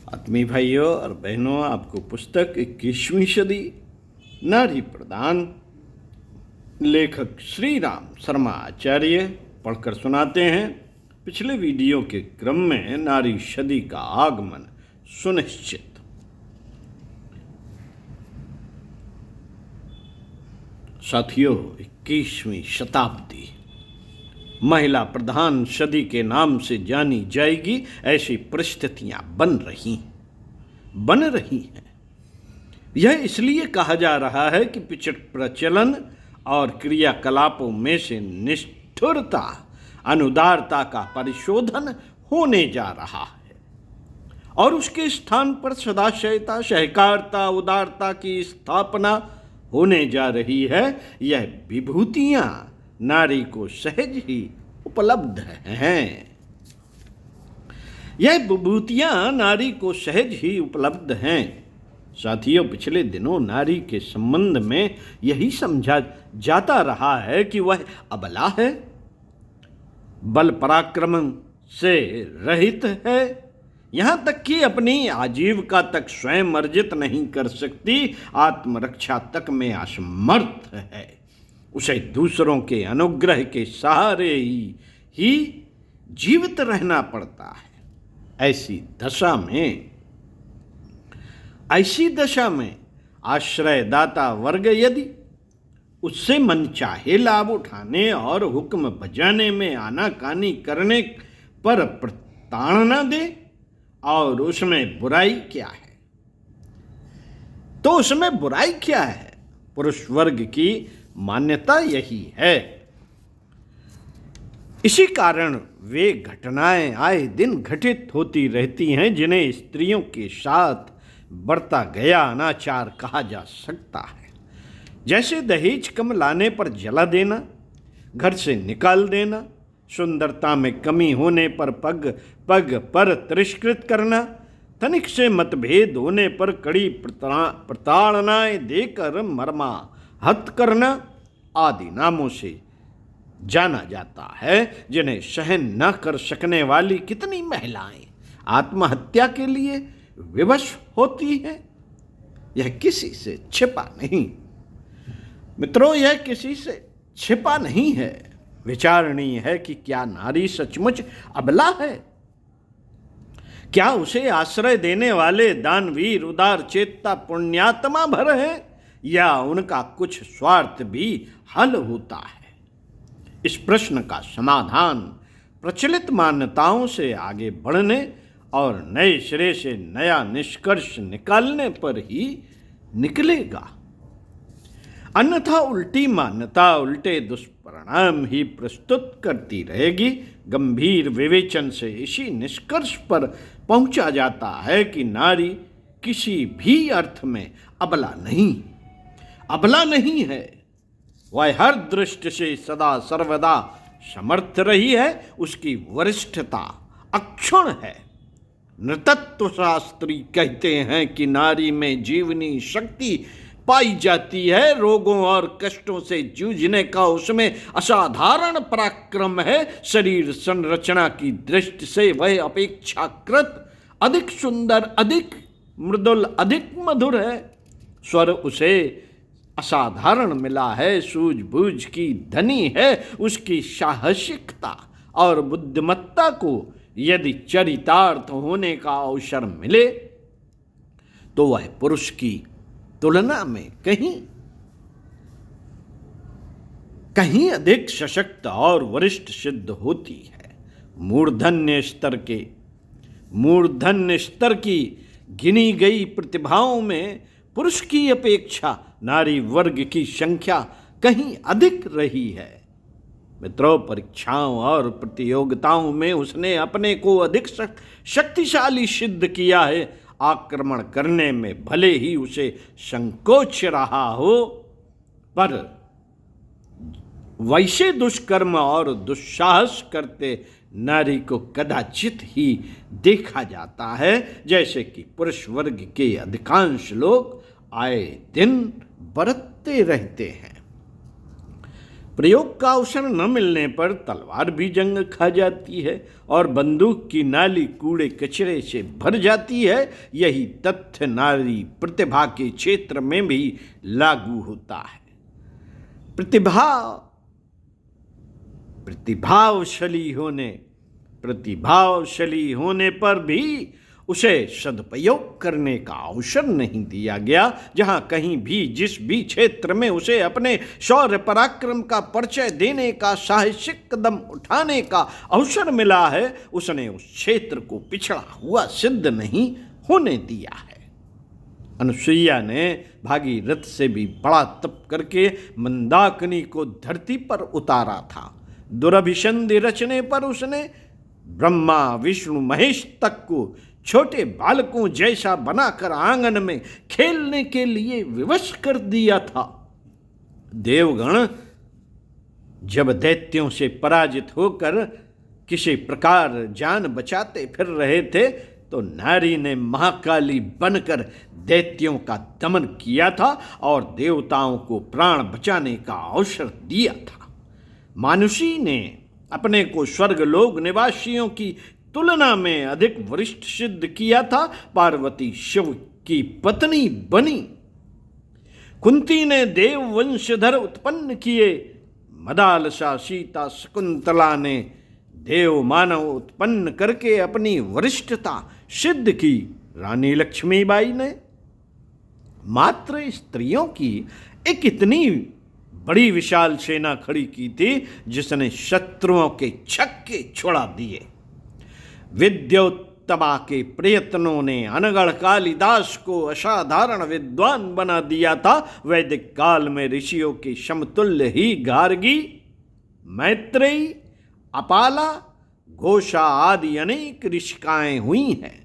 आत्मीय भाइयों और बहनों, आपको पुस्तक 21वीं सदी नारी प्रधान लेखक श्री राम शर्मा आचार्य पढ़कर सुनाते हैं। पिछले वीडियो के क्रम में नारी सदी का आगमन सुनिश्चित। साथियों, 21वीं शताब्दी महिला प्रधान सदी के नाम से जानी जाएगी, ऐसी परिस्थितियां बन रही हैं। यह इसलिए कहा जा रहा है कि प्रचलन और क्रियाकलापों में से निष्ठुरता, अनुदारता का परिशोधन होने जा रहा है और उसके स्थान पर सदाशयता, सहकारिता, उदारता की स्थापना होने जा रही है। यह विभूतियां नारी को सहज ही उपलब्ध हैं। यह विभूतियां नारी को सहज ही उपलब्ध हैं। साथियों, पिछले दिनों नारी के संबंध में यही समझा जाता रहा है कि वह अबला है, बल पराक्रम से रहित है, यहाँ तक कि अपनी आजीविका तक स्वयं अर्जित नहीं कर सकती, आत्मरक्षा तक में असमर्थ है। उसे दूसरों के अनुग्रह के सहारे ही जीवित रहना पड़ता है। ऐसी दशा में आश्रयदाता वर्ग यदि उससे मनचाहे लाभ उठाने और हुक्म बजाने में आनाकानी करने पर प्रताड़ना दे, और उसमें बुराई क्या है? तो उसमें बुराई क्या है? पुरुष वर्ग की मान्यता यही है। इसी कारण वे घटनाएं आए दिन घटित होती रहती हैं जिन्हें स्त्रियों के साथ बरता गया अनाचार कहा जा सकता है। जैसे दहेज कम लाने पर जला देना, घर से निकाल देना, सुंदरता में कमी होने पर पग पर तिरस्कृत करना, तनिक से मतभेद होने पर कड़ी प्रताड़नाएं देकर मर्माहत करना आदि नामों से जाना जाता है, जिन्हें सहन न कर सकने वाली कितनी महिलाएं आत्महत्या के लिए विवश होती हैं। यह किसी से छिपा नहीं मित्रों, यह किसी से छिपा नहीं है। विचारणीय है कि क्या नारी सचमुच अबला है? क्या उसे आश्रय देने वाले दानवीर, उदार चेता, पुण्यात्मा भर है, या उनका कुछ स्वार्थ भी हल होता है? इस प्रश्न का समाधान प्रचलित मान्यताओं से आगे बढ़ने और नए सिरे से नया निष्कर्ष निकालने पर ही निकलेगा। अन्यथा उल्टी मान्यता उल्टे दुष्परिणाम ही प्रस्तुत करती रहेगी। गंभीर विवेचन से इसी निष्कर्ष पर पहुंचा जाता है कि नारी किसी भी अर्थ में अबला नहीं है। वह हर दृष्टि से सदा सर्वदा समर्थ रही है। उसकी वरिष्ठता अक्षुण्ण है। नृतत्व शास्त्री कहते हैं कि नारी में जीवनी शक्ति पाई जाती है। रोगों और कष्टों से जूझने का उसमें असाधारण पराक्रम है। शरीर संरचना की दृष्टि से वह अपेक्षाकृत अधिक सुंदर, अधिक मृदुल, अधिक मधुर है। स्वर उसे असाधारण मिला है। सूझबूझ की धनी है। उसकी साहसिकता और बुद्धिमत्ता को यदि चरितार्थ होने का अवसर मिले तो वह पुरुष की तुलना में कहीं अधिक सशक्त और वरिष्ठ सिद्ध होती है। मूर्धन्य स्तर की गिनी गई प्रतिभाओं में पुरुष की अपेक्षा नारी वर्ग की संख्या कहीं अधिक रही है। मित्रों, परीक्षाओं और प्रतियोगिताओं में उसने अपने को अधिक शक्तिशाली सिद्ध किया है। आक्रमण करने में भले ही उसे संकोच रहा हो, पर वैसे दुष्कर्म और दुस्साहस करते नारी को कदाचित ही देखा जाता है जैसे कि पुरुष वर्ग के अधिकांश लोग आए दिन बरतते रहते हैं। प्रयोग का अवसर न मिलने पर तलवार भी जंग खा जाती है और बंदूक की नाली कूड़े कचरे से भर जाती है। यही तथ्य नारी प्रतिभा के क्षेत्र में भी लागू होता है। प्रतिभावशाली होने पर भी उसे सदुपयोग करने का अवसर नहीं दिया गया। जहां कहीं भी जिस भी क्षेत्र में उसे अपने शौर्य पराक्रम का परिचय देने का, साहसिक कदम उठाने का अवसर मिला है, उसने उस क्षेत्र को पिछड़ा हुआ सिद्ध नहीं होने दिया है। अनुसुईया ने भागीरथ से भी बड़ा तप करके मंदाकिनी को धरती पर उतारा था। दुरभिसंधि रचने पर उसने ब्रह्मा विष्णु महेश तक को छोटे बालकों जैसा बनाकर आंगन में खेलने के लिए विवश कर दिया था। देवगण जब दैत्यों से पराजित होकर किसी प्रकार जान बचाते फिर रहे थे तो नारी ने महाकाली बनकर दैत्यों का दमन किया था और देवताओं को प्राण बचाने का अवसर दिया था। मानुषी ने अपने को स्वर्गलोक निवासियों की तुलना में अधिक वरिष्ठ सिद्ध किया था। पार्वती शिव की पत्नी बनी। कुंती ने देव वंशधर उत्पन्न किए। मदालसा सीता शकुंतला ने देव मानव उत्पन्न करके अपनी वरिष्ठता सिद्ध की। रानी लक्ष्मीबाई ने मात्र स्त्रियों की एक इतनी बड़ी विशाल सेना खड़ी की थी जिसने शत्रुओं के छक्के छुड़ा दिए। विद्योत्तमा के प्रयत्नों ने अनगढ़ कालिदास को असाधारण विद्वान बना दिया था। वैदिक काल में ऋषियों के समतुल्य ही गार्गी, मैत्रेयी, अपाला, घोषा आदि अनेक ऋषिकाएं हुई हैं।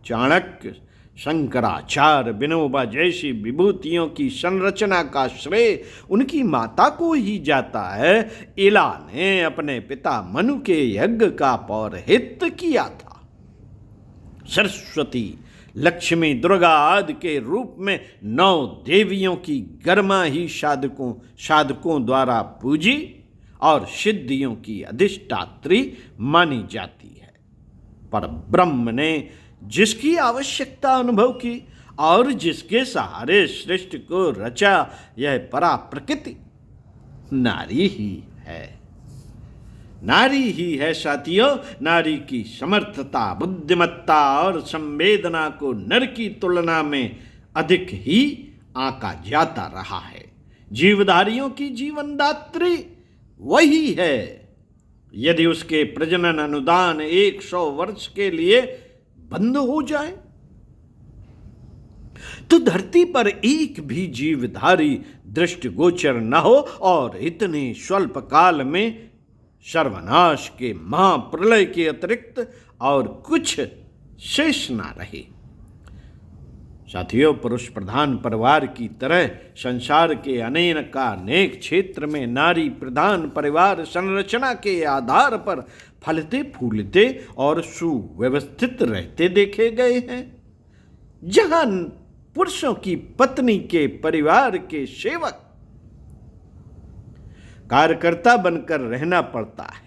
चाणक्य, शंकराचार्य, विनोबा जैसी विभूतियों की संरचना का श्रेय उनकी माता को ही जाता है। इला ने अपने पिता मनु के यज्ञ का पौरोहित्य किया था। सरस्वती, लक्ष्मी, दुर्गा आदि के रूप में 9 देवियों की गरिमा ही साधकों द्वारा पूजी और सिद्धियों की अधिष्ठात्री मानी जाती है। पर ब्रह्म ने जिसकी आवश्यकता अनुभव की और जिसके सहारे सृष्टि को रचा, यह परा प्रकृति नारी ही है। नारी ही है साथियों। नारी की समर्थता, बुद्धिमत्ता और संवेदना को नर की तुलना में अधिक ही आंका जाता रहा है। जीवधारियों की जीवनदात्री वही है। यदि उसके प्रजनन अनुदान 100 वर्ष के लिए बंद हो जाए तो धरती पर एक भी जीवधारी दृष्टिगोचर न हो और इतने स्वल्प काल में सर्वनाश के महाप्रलय के अतिरिक्त और कुछ शेष ना रहे। साथियों, पुरुष प्रधान परिवार की तरह संसार के अनेक क्षेत्र में नारी प्रधान परिवार संरचना के आधार पर फलते फूलते और सुव्यवस्थित रहते देखे गए हैं। जहां पुरुषों की पत्नी के परिवार के सेवक कार्यकर्ता बनकर रहना पड़ता है,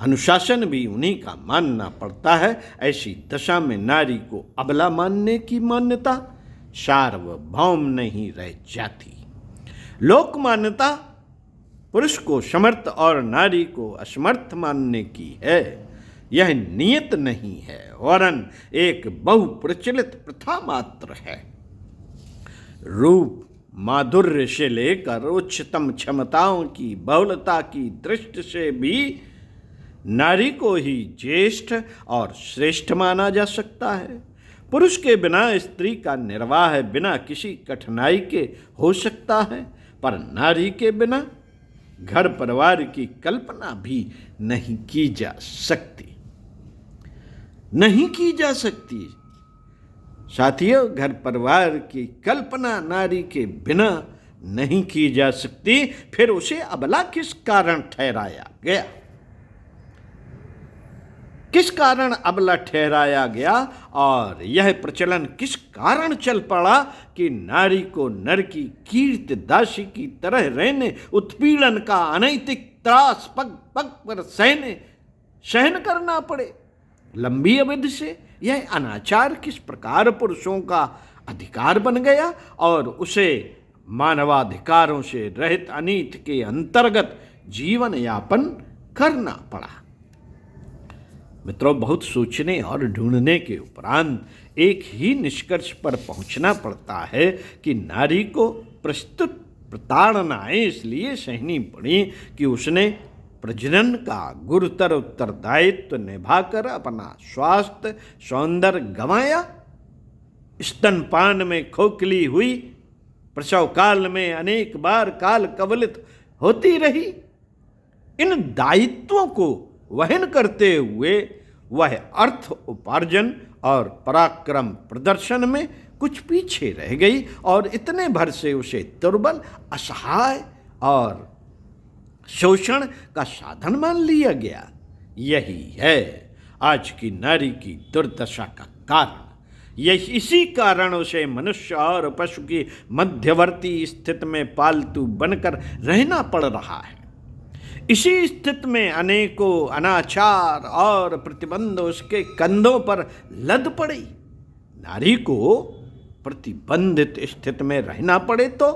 अनुशासन भी उन्हीं का मानना पड़ता है। ऐसी दशा में नारी को अबला मानने की मान्यता सार्वभौम नहीं रह जाती। लोक मान्यता पुरुष को समर्थ और नारी को असमर्थ मानने की है। यह नियत नहीं है वरन एक बहुप्रचलित प्रथा मात्र है। रूप माधुर्य से लेकर उच्चतम क्षमताओं की बहुलता की दृष्टि से भी नारी को ही ज्येष्ठ और श्रेष्ठ माना जा सकता है। पुरुष के बिना स्त्री का निर्वाह बिना किसी कठिनाई के हो सकता है, पर नारी के बिना घर परिवार की कल्पना भी नहीं की जा सकती। साथियों, घर परिवार की कल्पना नारी के बिना नहीं की जा सकती, फिर उसे अबला किस कारण ठहराया गया? किस कारण अबला ठहराया गया और यह प्रचलन किस कारण चल पड़ा कि नारी को नर की कीर्ति दासी की तरह रहने, उत्पीड़न का अनैतिक त्रास पग पग पर सहन करना पड़े। लंबी अवधि से यह अनाचार किस प्रकार पुरुषों का अधिकार बन गया और उसे मानवाधिकारों से रहित अनीति के अंतर्गत जीवन यापन करना पड़ा। मित्रों, बहुत सोचने और ढूंढने के उपरांत एक ही निष्कर्ष पर पहुंचना पड़ता है कि नारी को प्रस्तुत प्रताड़नाएं इसलिए सहनी पड़ी कि उसने प्रजनन का गुरुतर उत्तरदायित्व निभाकर अपना स्वास्थ्य सौंदर्य गंवाया, स्तनपान में खोखली हुई, प्रसव काल में अनेक बार काल कवलित होती रही। इन दायित्वों को वहन करते हुए वह अर्थ उपार्जन और पराक्रम प्रदर्शन में कुछ पीछे रह गई और इतने भर से उसे दुर्बल, असहाय और शोषण का साधन मान लिया गया। यही है आज की नारी की दुर्दशा का कारण। इसी कारण उसे मनुष्य और पशु की मध्यवर्ती स्थिति में पालतू बनकर रहना पड़ रहा है। इसी स्थिति में अनेकों अनाचार और प्रतिबंध उसके कंधों पर लद पड़ी। नारी को प्रतिबंधित स्थिति में रहना पड़े तो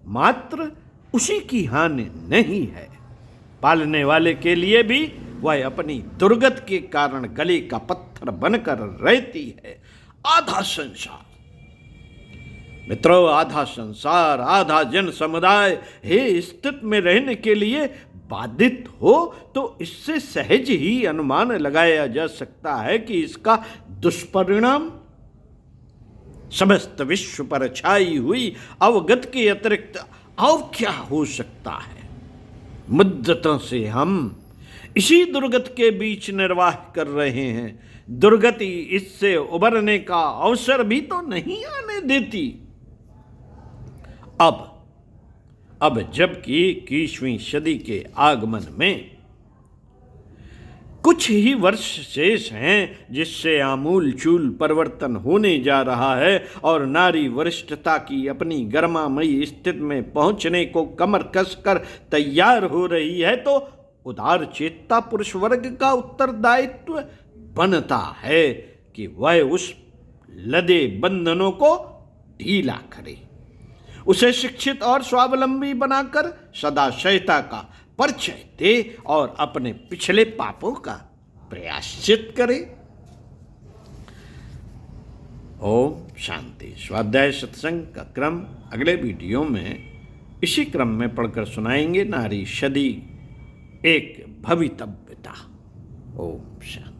मात्र उसी की हानि नहीं है, पालने वाले के लिए भी वह अपनी दुर्गत के कारण गले का पत्थर बनकर रहती है। आधा संसार मित्रों, आधा संसार, आधा जन समुदाय हे स्थिति में रहने के लिए बाधित हो तो इससे सहज ही अनुमान लगाया जा सकता है कि इसका दुष्परिणाम समस्त विश्व पर छाई हुई अवगत के अतिरिक्त और क्या हो सकता है। मुद्दतों से हम इसी दुर्गत के बीच निर्वाह कर रहे हैं। दुर्गति इससे उबरने का अवसर भी तो नहीं आने देती। अब जबकि 21वीं सदी के आगमन में कुछ ही वर्ष शेष हैं जिससे आमूल चूल परिवर्तन होने जा रहा है और नारी वरिष्ठता की अपनी गर्मामयी स्थिति में पहुंचने को कमर कसकर तैयार हो रही है, तो उदार चेतता पुरुष वर्ग का उत्तरदायित्व बनता है कि वह उस लदे बंधनों को ढीला करे, उसे शिक्षित और स्वावलंबी बनाकर सदाशयता का परिचय दे और अपने पिछले पापों का प्रायश्चित करे। ओम शांति। स्वाध्याय सत्संग का क्रम अगले वीडियो में इसी क्रम में पढ़कर सुनाएंगे। नारी सदी एक भवितव्यता। ओम शांति।